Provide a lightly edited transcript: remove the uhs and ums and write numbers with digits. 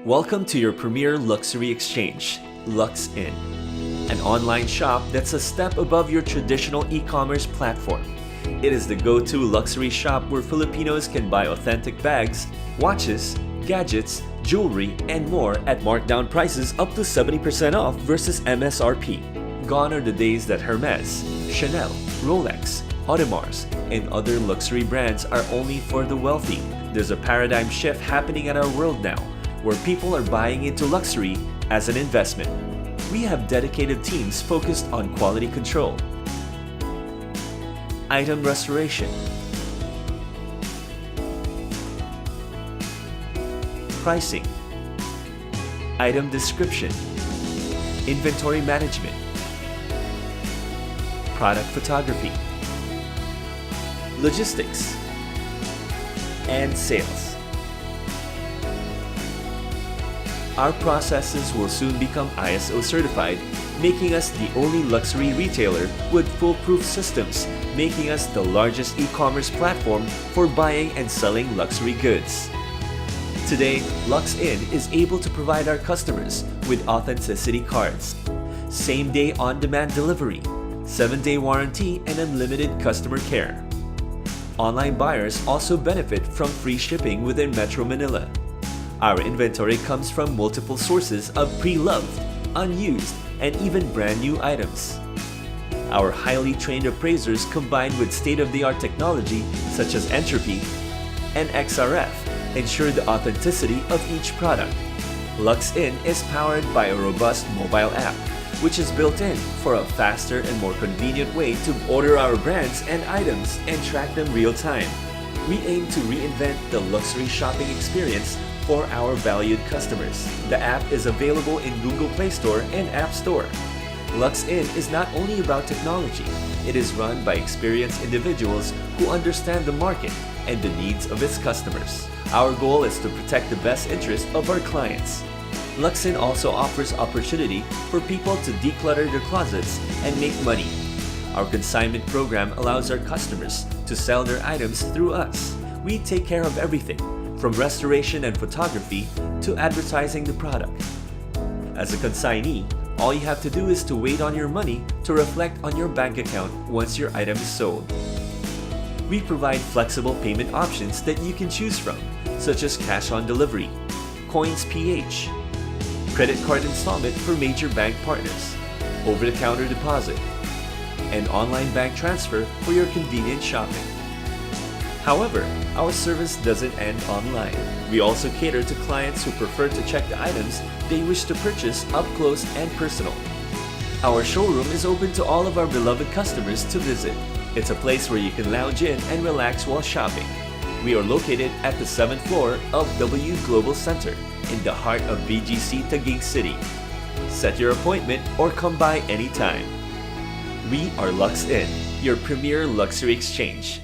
Welcome to your premier luxury exchange, Luxe In, an online shop that's a step above your traditional e-commerce platform. It is the go-to luxury shop where Filipinos can buy authentic bags, watches, gadgets, jewelry, and more at markdown prices up to 70% off versus MSRP. Gone are the days that Hermes, Chanel, Rolex, Audemars, and other luxury brands are only for the wealthy. There's a paradigm shift happening in our world now, where people are buying into luxury as an investment. We have dedicated teams focused on quality control, item restoration, pricing, item description, inventory management, product photography, logistics, and sales. Our processes will soon become ISO certified, making us the only luxury retailer with foolproof systems, making us the largest e-commerce platform for buying and selling luxury goods. Today, Luxe In is able to provide our customers with authenticity cards, same-day on-demand delivery, 7-day warranty, and unlimited customer care. Online buyers also benefit from free shipping within Metro Manila. Our inventory comes from multiple sources of pre-loved, unused, and even brand new items. Our highly trained appraisers combined with state-of-the-art technology such as entropy and XRF ensure the authenticity of each product. Luxe In is powered by a robust mobile app, which is built in for a faster and more convenient way to order our brands and items and track them real-time. We aim to reinvent the luxury shopping experience for our valued customers. The app is available in Google Play Store and App Store. Luxe In is not only about technology, it is run by experienced individuals who understand the market and the needs of its customers. Our goal is to protect the best interest of our clients. Luxe In also offers opportunity for people to declutter their closets and make money. Our consignment program allows our customers to sell their items through us. We take care of everything, from restoration and photography to advertising the product. As a consignee, all you have to do is to wait on your money to reflect on your bank account once your item is sold. We provide flexible payment options that you can choose from, such as cash on delivery, Coins PH, credit card installment for major bank partners, over-the-counter deposit, and online bank transfer for your convenient shopping. However, our service doesn't end online. We also cater to clients who prefer to check the items they wish to purchase up close and personal. Our showroom is open to all of our beloved customers to visit. It's a place where you can lounge in and relax while shopping. We are located at the 7th floor of W Global Center in the heart of BGC Taguig City. Set your appointment or come by anytime. We are Luxe In, your premier luxury exchange.